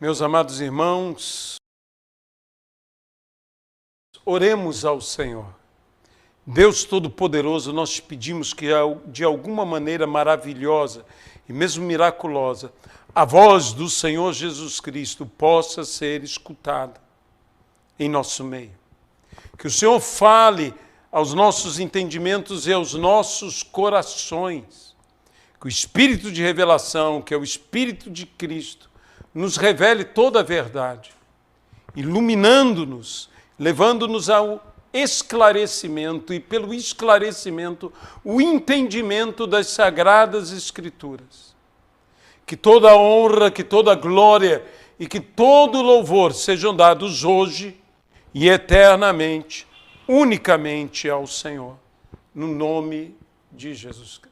Meus amados irmãos, oremos ao Senhor. Deus Todo-Poderoso, nós te pedimos que de alguma maneira maravilhosa e mesmo miraculosa, a voz do Senhor Jesus Cristo possa ser escutada em nosso meio. Que o Senhor fale aos nossos entendimentos e aos nossos corações. Que o Espírito de revelação, que é o Espírito de Cristo, nos revele toda a verdade, iluminando-nos, levando-nos ao esclarecimento e, pelo esclarecimento, o entendimento das Sagradas Escrituras. Que toda a honra, que toda a glória e que todo o louvor sejam dados hoje e eternamente, unicamente ao Senhor, no nome de Jesus Cristo.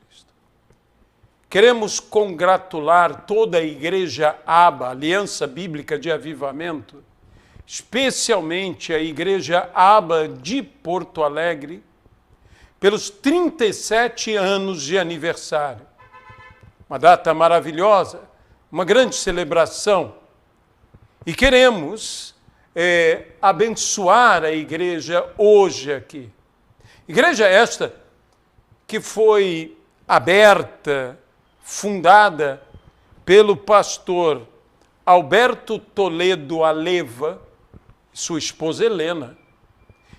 Queremos congratular toda a Igreja ABA, Aliança Bíblica de Avivamento, especialmente a Igreja ABA de Porto Alegre, pelos 37 anos de aniversário. Uma data maravilhosa, uma grande celebração. E queremos abençoar a igreja hoje aqui. Igreja esta que foi aberta, fundada pelo pastor Alberto Toledo Aleva, sua esposa Helena.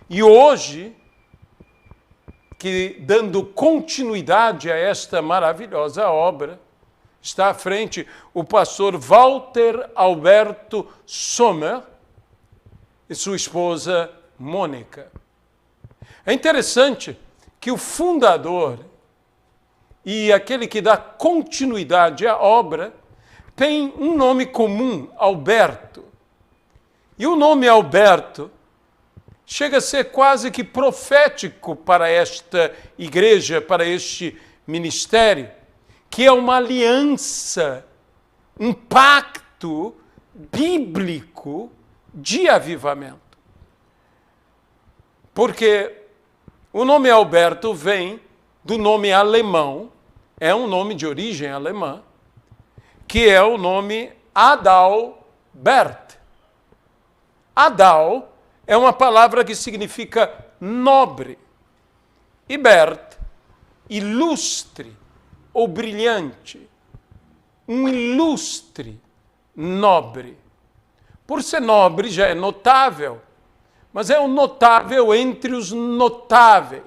E hoje, que dando continuidade a esta maravilhosa obra, está à frente o pastor Walter Alberto Sommer e sua esposa Mônica. É interessante que o fundador e aquele que dá continuidade à obra tem um nome comum, Alberto. E o nome Alberto chega a ser quase que profético para esta igreja, para este ministério, que é uma aliança, um pacto bíblico de avivamento. Porque o nome Alberto vem do nome alemão, é um nome de origem alemã, que é o nome Adalbert. Adal é uma palavra que significa nobre, e Bert, ilustre ou brilhante, um ilustre nobre. Por ser nobre já é notável, mas é um notável entre os notáveis.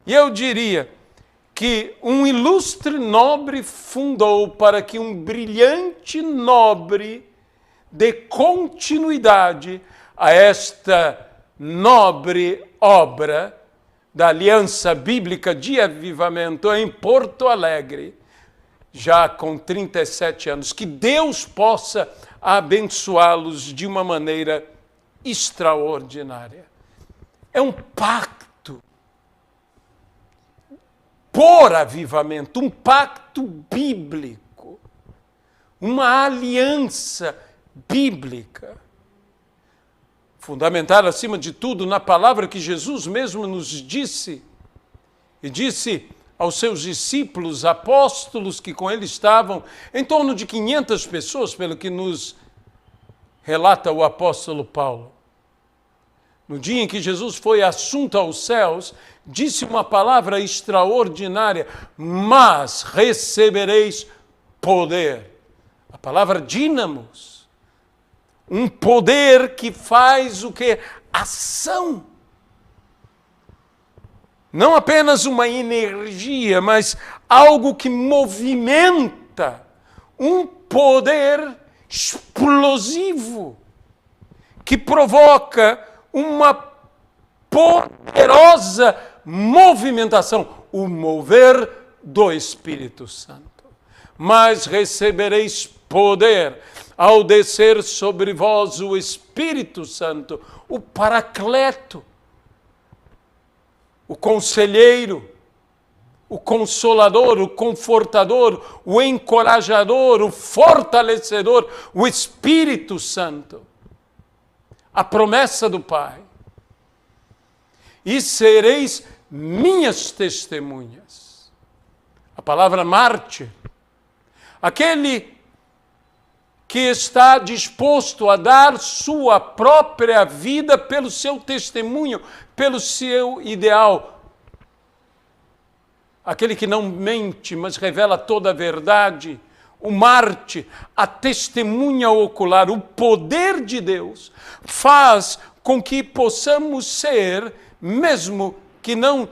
E eu diria que um ilustre nobre fundou para que um brilhante nobre dê continuidade a esta nobre obra da Aliança Bíblica de Avivamento em Porto Alegre, já com 37 anos. Que Deus possa abençoá-los de uma maneira extraordinária. É um pacto por avivamento, um pacto bíblico, uma aliança bíblica, fundamentada acima de tudo na palavra que Jesus mesmo nos disse, e disse aos seus discípulos, apóstolos que com ele estavam, em torno de 500 pessoas, pelo que nos relata o apóstolo Paulo. No dia em que Jesus foi assunto aos céus, disse uma palavra extraordinária: mas recebereis poder. A palavra dínamos. Um poder que faz o quê? Ação. Não apenas uma energia, mas algo que movimenta. Um poder explosivo que provoca uma poderosa movimentação, o mover do Espírito Santo. Mas recebereis poder ao descer sobre vós o Espírito Santo, o Paracleto, o Conselheiro, o Consolador, o Confortador, o Encorajador, o Fortalecedor, o Espírito Santo. A promessa do Pai. E sereis minhas testemunhas. A palavra mártir, aquele que está disposto a dar sua própria vida pelo seu testemunho, pelo seu ideal. Aquele que não mente, mas revela toda a verdade, o Marte, a testemunha ocular, o poder de Deus, faz com que possamos ser, mesmo que não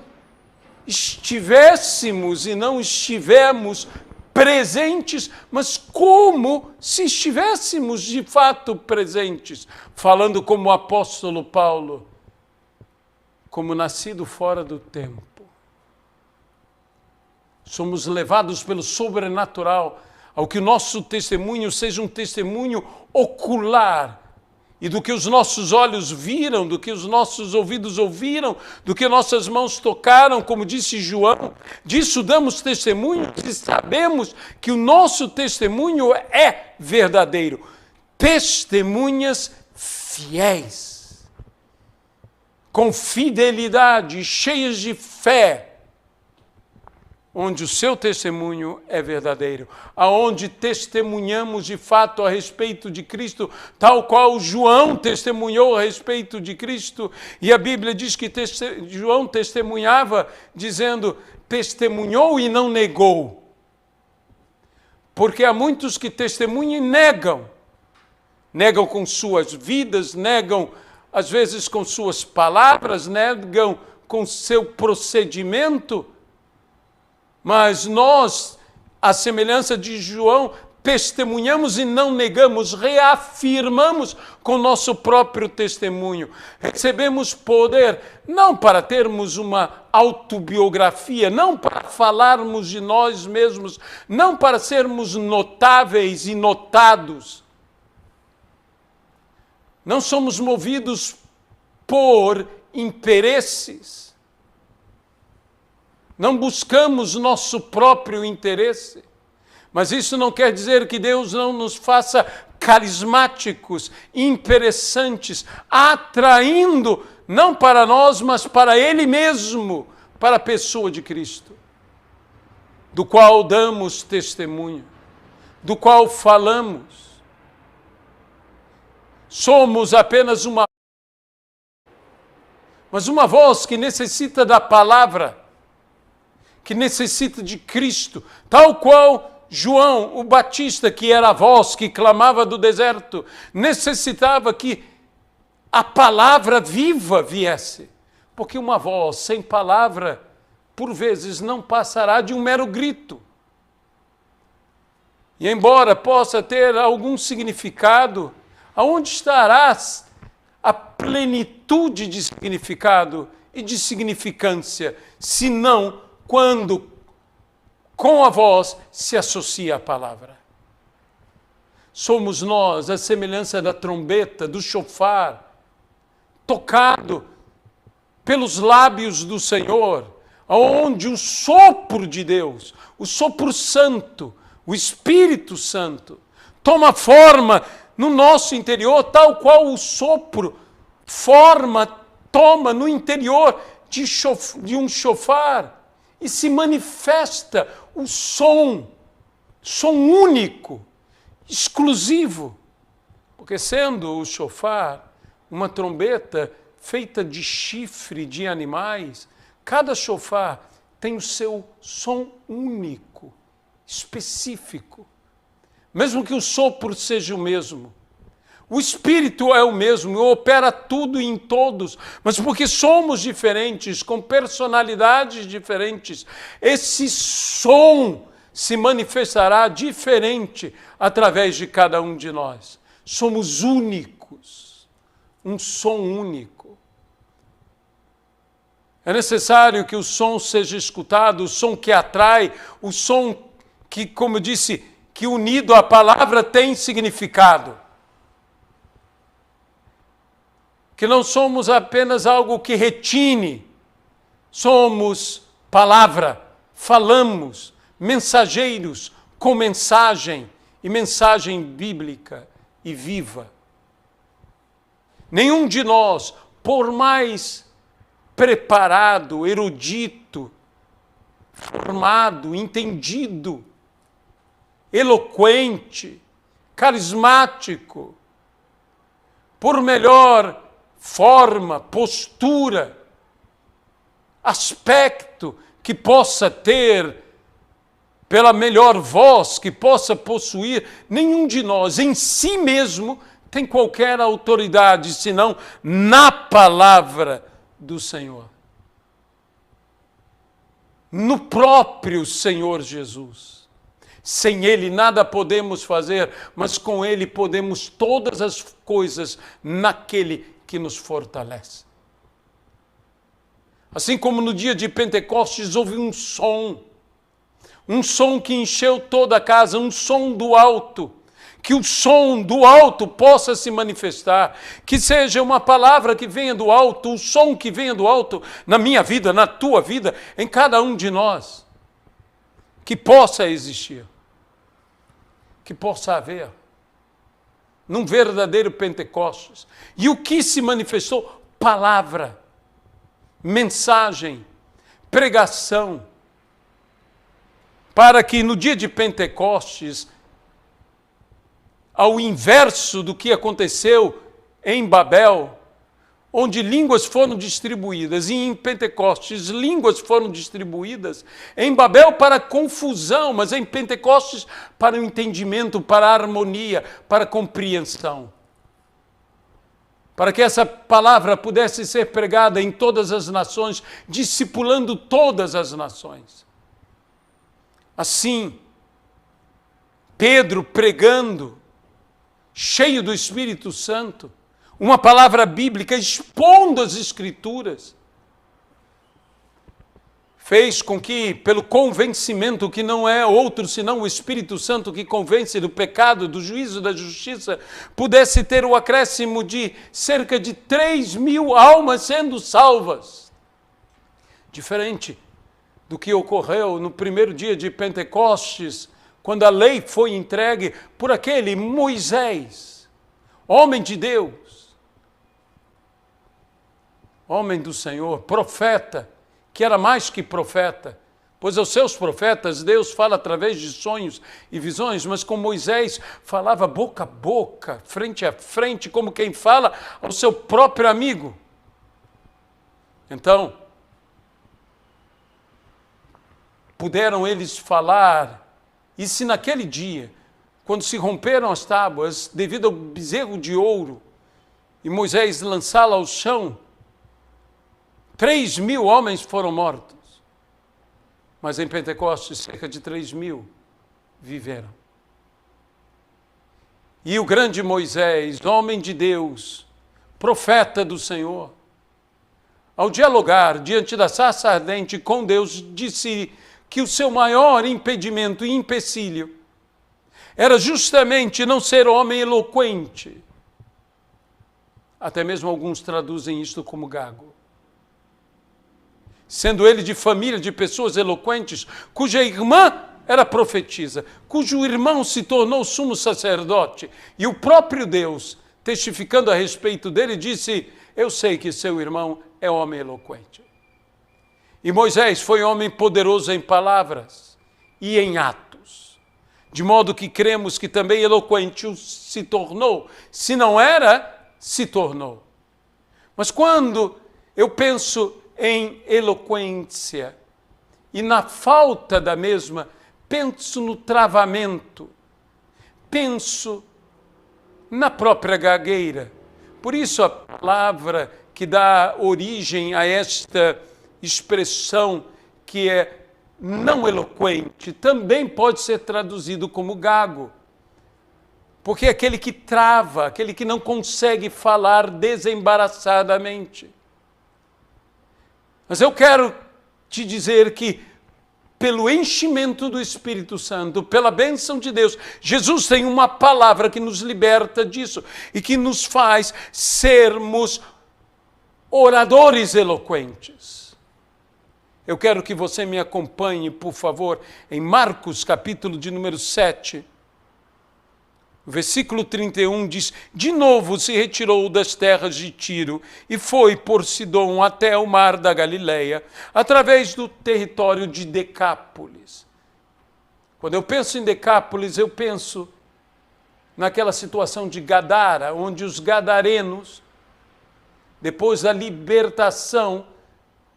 estivéssemos e não estivemos presentes, mas como se estivéssemos de fato presentes, falando como o apóstolo Paulo, como nascido fora do tempo. Somos levados pelo sobrenatural ao que o nosso testemunho seja um testemunho ocular, e do que os nossos olhos viram, do que os nossos ouvidos ouviram, do que nossas mãos tocaram, como disse João, disso damos testemunho e sabemos que o nosso testemunho é verdadeiro. Testemunhas fiéis, com fidelidade, cheias de fé, onde o seu testemunho é verdadeiro, aonde testemunhamos de fato a respeito de Cristo, tal qual João testemunhou a respeito de Cristo, e a Bíblia diz que João testemunhava, dizendo, testemunhou e não negou. Porque há muitos que testemunham e negam com suas vidas, negam às vezes com suas palavras, negam com seu procedimento. Mas nós, à semelhança de João, testemunhamos e não negamos, reafirmamos com nosso próprio testemunho. Recebemos poder não para termos uma autobiografia, não para falarmos de nós mesmos, não para sermos notáveis e notados. Não somos movidos por interesses. Não buscamos nosso próprio interesse, mas isso não quer dizer que Deus não nos faça carismáticos, interessantes, atraindo, não para nós, mas para Ele mesmo, para a pessoa de Cristo, do qual damos testemunho, do qual falamos. Somos apenas mas uma voz que necessita da palavra, que necessita de Cristo, tal qual João, o Batista, que era a voz que clamava do deserto, necessitava que a palavra viva viesse, porque uma voz sem palavra, por vezes, não passará de um mero grito. E embora possa ter algum significado, aonde estarás a plenitude de significado e de significância, se não quando com a voz se associa a palavra? Somos nós a semelhança da trombeta, do chofar, tocado pelos lábios do Senhor, onde o sopro de Deus, o sopro santo, o Espírito Santo, toma forma no nosso interior, tal qual o sopro toma no interior de um chofar, e se manifesta o som único, exclusivo, porque sendo o chofar uma trombeta feita de chifre de animais, cada chofar tem o seu som único, específico, mesmo que o sopro seja o mesmo. O Espírito é o mesmo, opera tudo em todos, mas porque somos diferentes, com personalidades diferentes, esse som se manifestará diferente através de cada um de nós. Somos únicos, um som único. É necessário que o som seja escutado, o som que atrai, o som que, como eu disse, que unido à palavra tem significado. Que não somos apenas algo que retine, somos palavra, falamos, mensageiros com mensagem, e mensagem bíblica e viva. Nenhum de nós, por mais preparado, erudito, formado, entendido, eloquente, carismático, por melhor forma, postura, aspecto que possa ter, pela melhor voz que possa possuir, nenhum de nós em si mesmo tem qualquer autoridade, senão na palavra do Senhor. No próprio Senhor Jesus. Sem Ele nada podemos fazer, mas com Ele podemos todas as coisas naquele que nos fortalece. Assim como no dia de Pentecostes houve um som que encheu toda a casa, um som do alto. Que o som do alto possa se manifestar, que seja uma palavra que venha do alto, o som que venha do alto na minha vida, na tua vida, em cada um de nós, que possa existir, que possa haver, num verdadeiro Pentecostes. E o que se manifestou? Palavra, mensagem, pregação, para que no dia de Pentecostes, ao inverso do que aconteceu em Babel, onde línguas foram distribuídas, e em Pentecostes línguas foram distribuídas, em Babel para confusão, mas em Pentecostes para o entendimento, para a harmonia, para a compreensão. Para que essa palavra pudesse ser pregada em todas as nações, discipulando todas as nações. Assim, Pedro pregando, cheio do Espírito Santo, uma palavra bíblica expondo as Escrituras, fez com que, pelo convencimento que não é outro senão o Espírito Santo que convence do pecado, do juízo, da justiça, pudesse ter o acréscimo de cerca de 3.000 almas sendo salvas. Diferente do que ocorreu no primeiro dia de Pentecostes, quando a lei foi entregue por aquele Moisés, homem de Deus, homem do Senhor, profeta, que era mais que profeta, pois aos seus profetas Deus fala através de sonhos e visões, mas com Moisés falava boca a boca, frente a frente, como quem fala ao seu próprio amigo. Então, puderam eles falar. E se naquele dia, quando se romperam as tábuas, devido ao bezerro de ouro, e Moisés lançá-lo ao chão, 3.000 homens foram mortos. Mas em Pentecostes, cerca de 3.000 viveram. E o grande Moisés, homem de Deus, profeta do Senhor, ao dialogar diante da sarça ardente com Deus, disse que o seu maior impedimento e empecilho era justamente não ser homem eloquente. Até mesmo alguns traduzem isto como gago. Sendo ele de família de pessoas eloquentes, cuja irmã era profetisa, cujo irmão se tornou sumo sacerdote, e o próprio Deus, testificando a respeito dele, disse: eu sei que seu irmão é homem eloquente. E Moisés foi homem poderoso em palavras e em atos, de modo que cremos que também eloquente se tornou. Se não era, se tornou. Mas quando eu penso em eloquência e na falta da mesma, penso no travamento, penso na própria gagueira. Por isso a palavra que dá origem a esta expressão que é não eloquente, também pode ser traduzido como gago. Porque é aquele que trava, aquele que não consegue falar desembaraçadamente. Mas eu quero te dizer que, pelo enchimento do Espírito Santo, pela bênção de Deus, Jesus tem uma palavra que nos liberta disso e que nos faz sermos oradores eloquentes. Eu quero que você me acompanhe, por favor, em Marcos, capítulo de número 7. O versículo 31 diz: de novo se retirou das terras de Tiro e foi por Sidom até o mar da Galileia, através do território de Decápolis. Quando eu penso em Decápolis, eu penso naquela situação de Gadara, onde os gadarenos, depois da libertação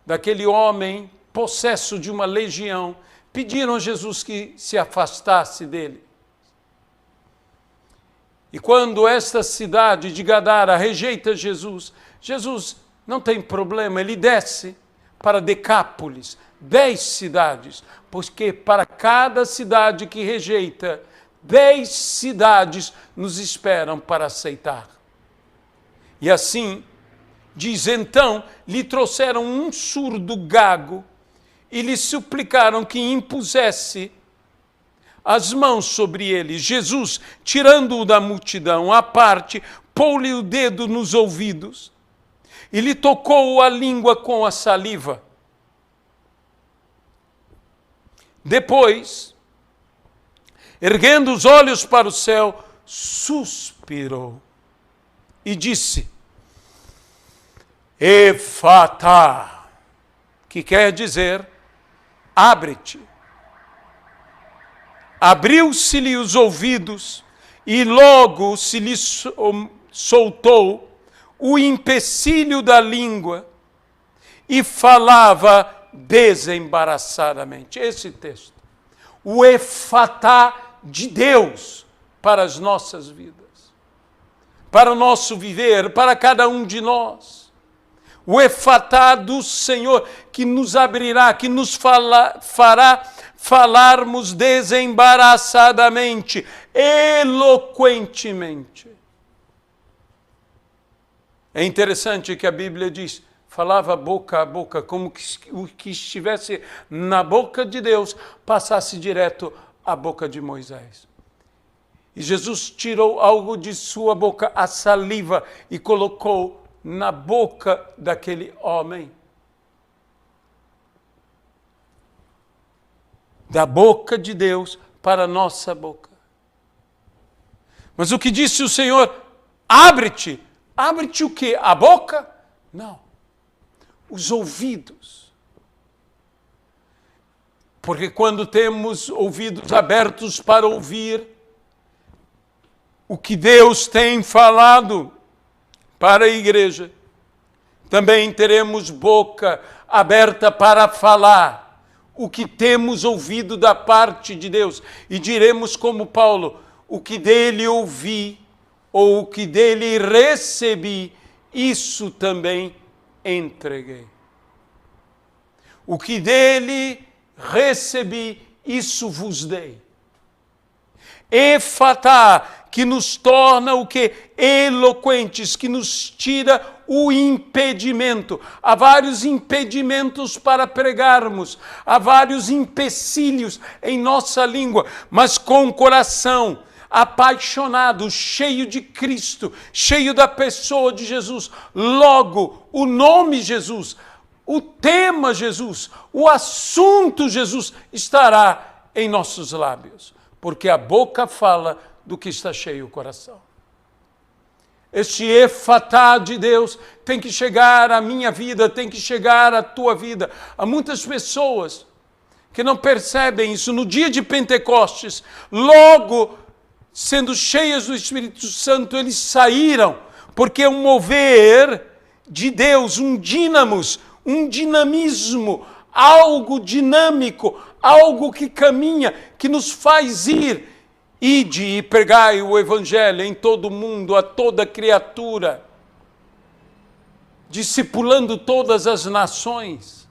daquele homem possesso de uma legião, pediram a Jesus que se afastasse dele. E quando esta cidade de Gadara rejeita Jesus, Jesus não tem problema, ele desce para Decápolis, 10 cidades, porque para cada cidade que rejeita, 10 cidades nos esperam para aceitar. E assim, diz, então, lhe trouxeram um surdo gago e lhe suplicaram que impusesse as mãos sobre ele. Jesus, tirando-o da multidão à parte, pôs-lhe o dedo nos ouvidos e lhe tocou a língua com a saliva. Depois, erguendo os olhos para o céu, suspirou e disse: Efatá, que quer dizer, abre-te. Abriu-se-lhe os ouvidos e logo se lhe soltou o empecilho da língua e falava desembaraçadamente. Esse texto, o efatá de Deus para as nossas vidas, para o nosso viver, para cada um de nós. O efatá do Senhor que nos abrirá, que nos fará falarmos desembaraçadamente, eloquentemente. É interessante que a Bíblia diz, falava boca a boca, como que o que estivesse na boca de Deus passasse direto à boca de Moisés. E Jesus tirou algo de sua boca, a saliva, e colocou na boca daquele homem. Da boca de Deus para a nossa boca. Mas o que disse o Senhor? Abre-te. Abre-te o quê? A boca? Não. Os ouvidos. Porque quando temos ouvidos abertos para ouvir o que Deus tem falado para a igreja, também teremos boca aberta para falar o que temos ouvido da parte de Deus. E diremos como Paulo, o que dele ouvi, ou o que dele recebi, isso também entreguei. O que dele recebi, isso vos dei. Efatá, que nos torna o que? Eloquentes, que nos tira o impedimento. Há vários impedimentos para pregarmos, há vários empecilhos em nossa língua, mas com o coração apaixonado, cheio de Cristo, cheio da pessoa de Jesus, logo o nome Jesus, o tema Jesus, o assunto Jesus estará em nossos lábios, porque a boca fala do que está cheio o coração. Este efatá de Deus tem que chegar à minha vida, tem que chegar à tua vida. Há muitas pessoas que não percebem isso. No dia de Pentecostes, logo sendo cheias do Espírito Santo, eles saíram, porque é um mover de Deus, um dínamos, um dinamismo, algo dinâmico, algo que caminha, que nos faz ir. Ide e pregai o Evangelho em todo o mundo, a toda criatura, discipulando todas as nações.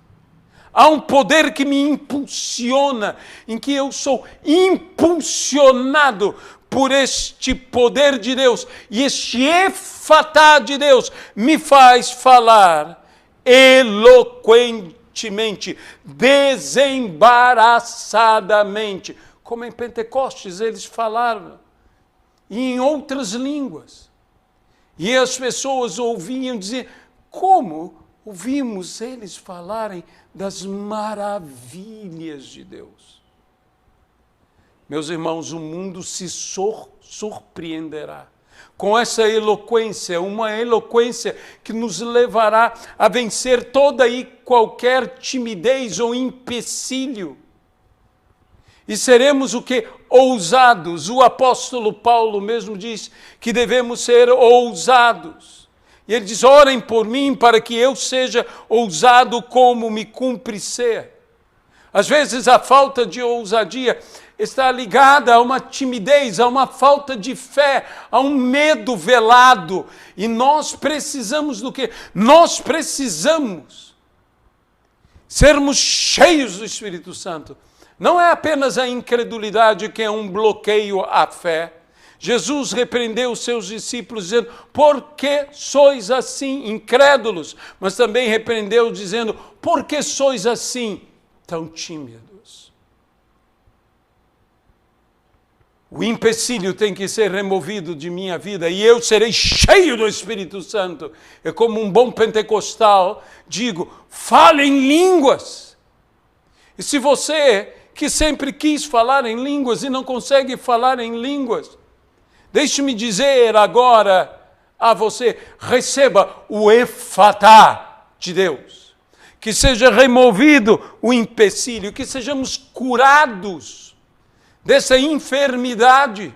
Há um poder que me impulsiona, em que eu sou impulsionado por este poder de Deus. E este efatá de Deus me faz falar eloquentemente, desembaraçadamente. Como em Pentecostes eles falaram, e em outras línguas. E as pessoas ouviam dizer, como ouvimos eles falarem das maravilhas de Deus. Meus irmãos, o mundo se surpreenderá com essa eloquência, uma eloquência que nos levará a vencer toda e qualquer timidez ou empecilho. E seremos o que? Ousados. O apóstolo Paulo mesmo diz que devemos ser ousados. E ele diz, orem por mim para que eu seja ousado como me cumpre ser. Às vezes a falta de ousadia está ligada a uma timidez, a uma falta de fé, a um medo velado. E nós precisamos do quê? Nós precisamos sermos cheios do Espírito Santo. Não é apenas a incredulidade que é um bloqueio à fé. Jesus repreendeu os seus discípulos dizendo, por que sois assim incrédulos? Mas também repreendeu dizendo, por que sois assim tão tímidos? O empecilho tem que ser removido de minha vida e eu serei cheio do Espírito Santo. É como um bom pentecostal, digo, fale em línguas. E se você que sempre quis falar em línguas e não consegue falar em línguas, deixe-me dizer agora a você, receba o efatá de Deus. Que seja removido o empecilho, que sejamos curados dessa enfermidade,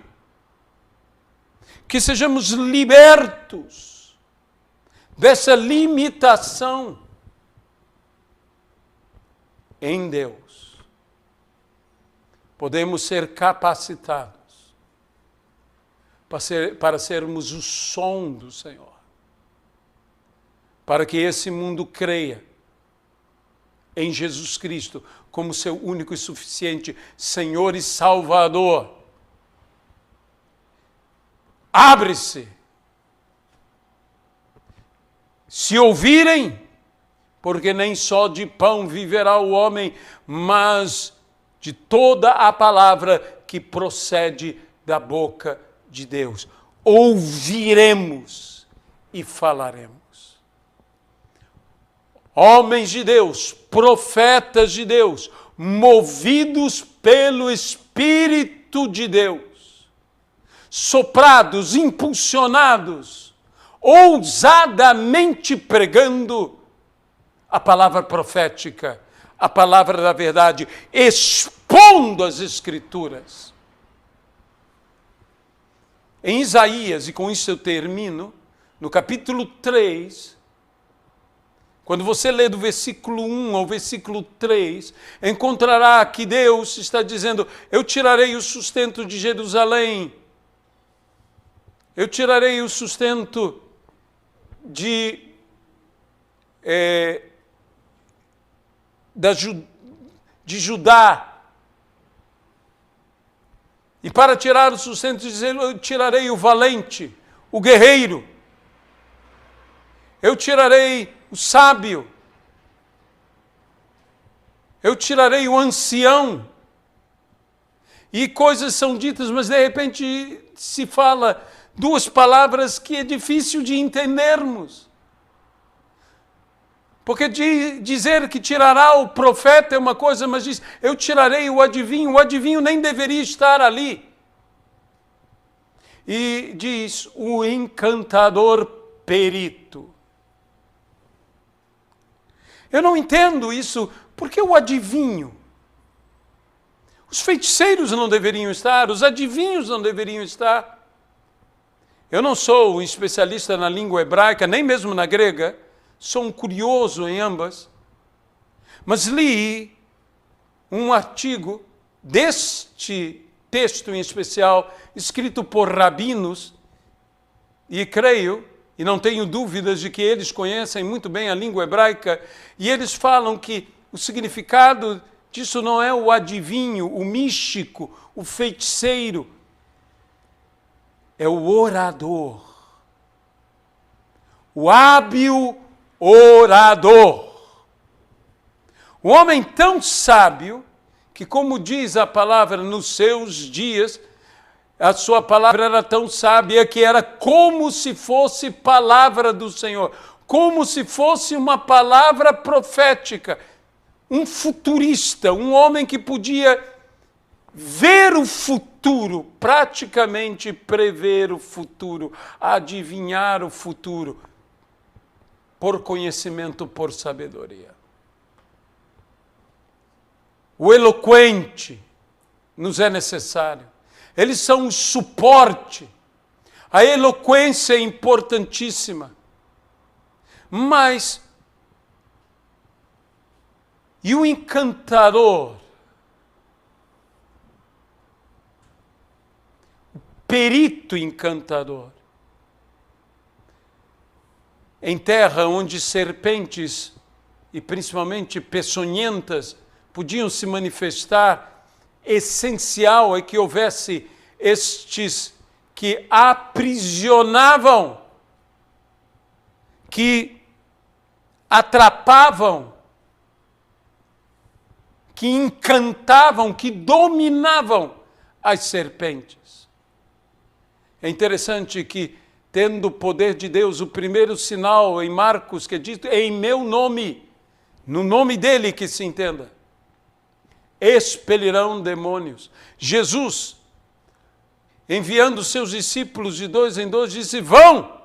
que sejamos libertos dessa limitação em Deus. Podemos ser capacitados para sermos o som do Senhor, para que esse mundo creia em Jesus Cristo como seu único e suficiente Senhor e Salvador. Abre-se. Se ouvirem, porque nem só de pão viverá o homem, mas de toda a palavra que procede da boca de Deus. Ouviremos e falaremos. Homens de Deus, profetas de Deus, movidos pelo Espírito de Deus, soprados, impulsionados, ousadamente pregando a palavra profética, a palavra da verdade, expondo as Escrituras. Em Isaías, e com isso eu termino, no capítulo 3, quando você lê do versículo 1 ao versículo 3, encontrará que Deus está dizendo, eu tirarei o sustento de Jerusalém, eu tirarei o sustento de Judá. E para tirar o sustento de Jerusalém, eu tirarei o valente, o guerreiro. Eu tirarei o sábio. Eu tirarei o ancião. E coisas são ditas, mas de repente se fala duas palavras que é difícil de entendermos. Porque dizer que tirará o profeta é uma coisa, mas diz, eu tirarei o adivinho nem deveria estar ali. E diz, o encantador perito. Eu não entendo isso, porque o adivinho? Os feiticeiros não deveriam estar, os adivinhos não deveriam estar. Eu não sou um especialista na língua hebraica, nem mesmo na grega, sou um curioso em ambas, mas li um artigo deste texto em especial, escrito por rabinos, e creio, e não tenho dúvidas de que eles conhecem muito bem a língua hebraica, e eles falam que o significado disso não é o adivinho, o místico, o feiticeiro, é o orador, o hábil orador. Um homem tão sábio que, como diz a palavra, nos seus dias, a sua palavra era tão sábia que era como se fosse palavra do Senhor, como se fosse uma palavra profética. Um futurista, um homem que podia ver o futuro, praticamente prever o futuro, adivinhar o futuro, por conhecimento, por sabedoria. O eloquente, nos é necessário. Eles são o suporte. A eloquência é importantíssima. Mas, e o encantador? O perito encantador? Em terra onde serpentes, e principalmente peçonhentas, podiam se manifestar, essencial é que houvesse estes que aprisionavam, que atrapavam, que encantavam, que dominavam as serpentes. É interessante que, tendo o poder de Deus, o primeiro sinal em Marcos que diz, em meu nome, no nome dele que se entenda, expelirão demônios. Jesus, enviando seus discípulos de 2 em 2, disse, vão,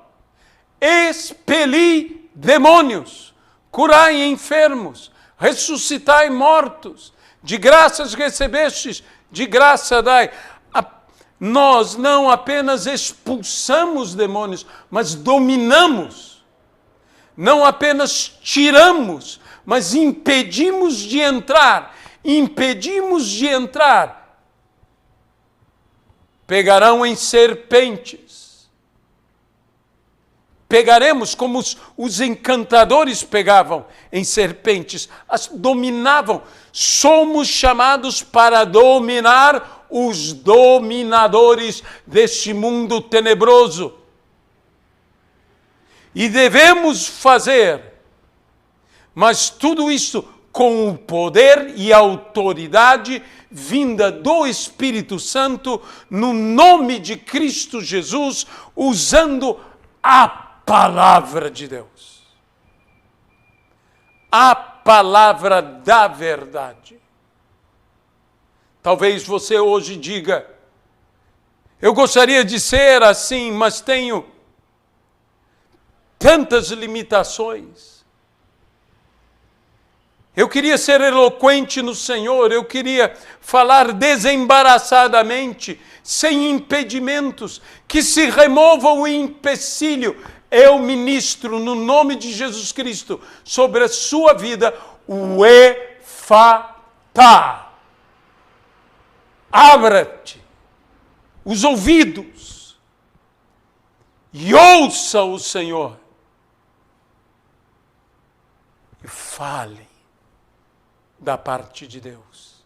expelir demônios, curai enfermos, ressuscitai mortos, de graças recebestes, de graça dai. Nós não apenas expulsamos demônios, mas dominamos. Não apenas tiramos, mas impedimos de entrar. Impedimos de entrar. Pegarão em serpentes. Pegaremos como os encantadores pegavam em serpentes, as dominavam. Somos chamados para dominar os dominadores deste mundo tenebroso. E devemos fazer, mas tudo isso com o poder e autoridade vinda do Espírito Santo, no nome de Cristo Jesus, usando a palavra de Deus. A palavra da verdade. Talvez você hoje diga, eu gostaria de ser assim, mas tenho tantas limitações. Eu queria ser eloquente no Senhor, eu queria falar desembaraçadamente, sem impedimentos, que se remova o empecilho. Eu ministro no nome de Jesus Cristo sobre a sua vida o Efatá. Abra-te os ouvidos e ouça o Senhor e fale da parte de Deus.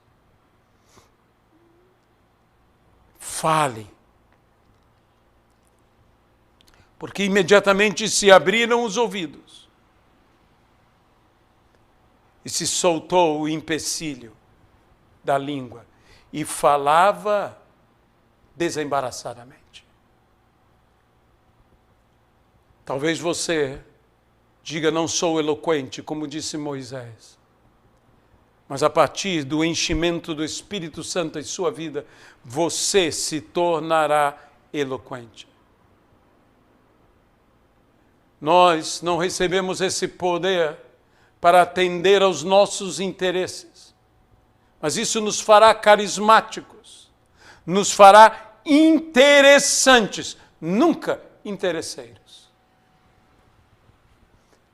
Fale. Porque imediatamente se abriram os ouvidos e se soltou o empecilho da língua. E falava desembaraçadamente. Talvez você diga, não sou eloquente, como disse Moisés. Mas a partir do enchimento do Espírito Santo em sua vida, você se tornará eloquente. Nós não recebemos esse poder para atender aos nossos interesses. Mas isso nos fará carismáticos, nos fará interessantes, nunca interesseiros.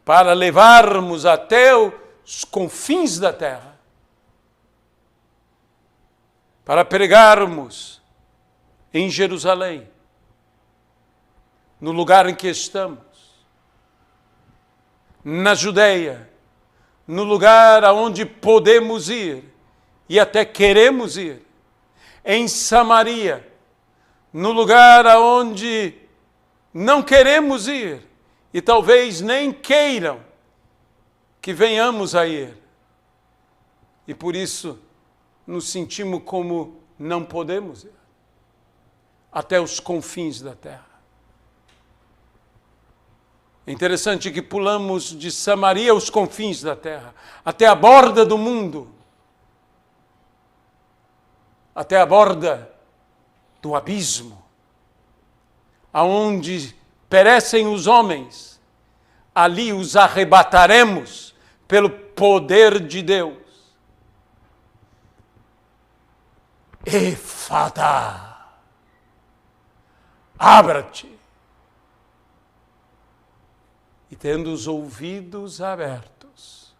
Para levarmos até os confins da terra, para pregarmos em Jerusalém, no lugar em que estamos, na Judeia, no lugar aonde podemos ir, e até queremos ir, em Samaria, no lugar aonde não queremos ir, e talvez nem queiram que venhamos a ir. E por isso nos sentimos como não podemos ir, até os confins da terra. É interessante que pulamos de Samaria aos confins da terra, até a borda do mundo, até a borda do abismo, aonde perecem os homens, ali os arrebataremos pelo poder de Deus. Efata. Abra-te. E tendo os ouvidos abertos,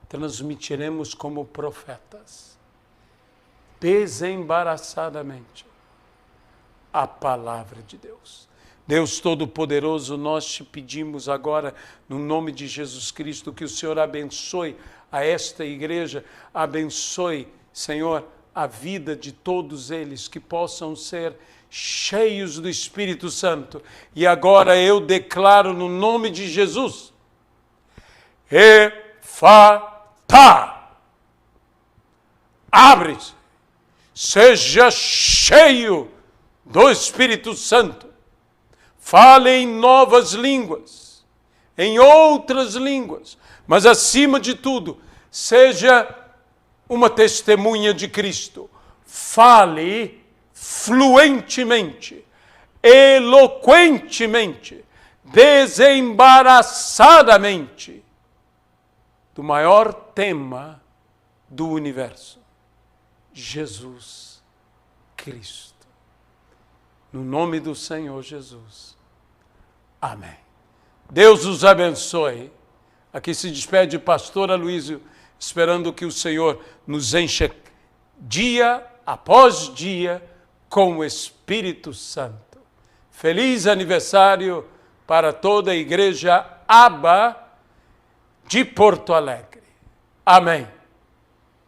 transmitiremos como profetas, desembaraçadamente, a palavra de Deus. Deus Todo-Poderoso, nós te pedimos agora, no nome de Jesus Cristo, que o Senhor abençoe a esta igreja, abençoe, Senhor, a vida de todos eles, que possam ser cheios do Espírito Santo. E agora eu declaro no nome de Jesus, Efata, abre-se, seja cheio do Espírito Santo, fale em novas línguas, em outras línguas, mas acima de tudo, seja uma testemunha de Cristo. Fale fluentemente, eloquentemente, desembaraçadamente do maior tema do universo, Jesus Cristo. No nome do Senhor Jesus. Amém. Deus os abençoe. Aqui se despede pastor Aloísio, esperando que o Senhor nos encha dia após dia com o Espírito Santo. Feliz aniversário para toda a igreja Abba de Porto Alegre. Amém.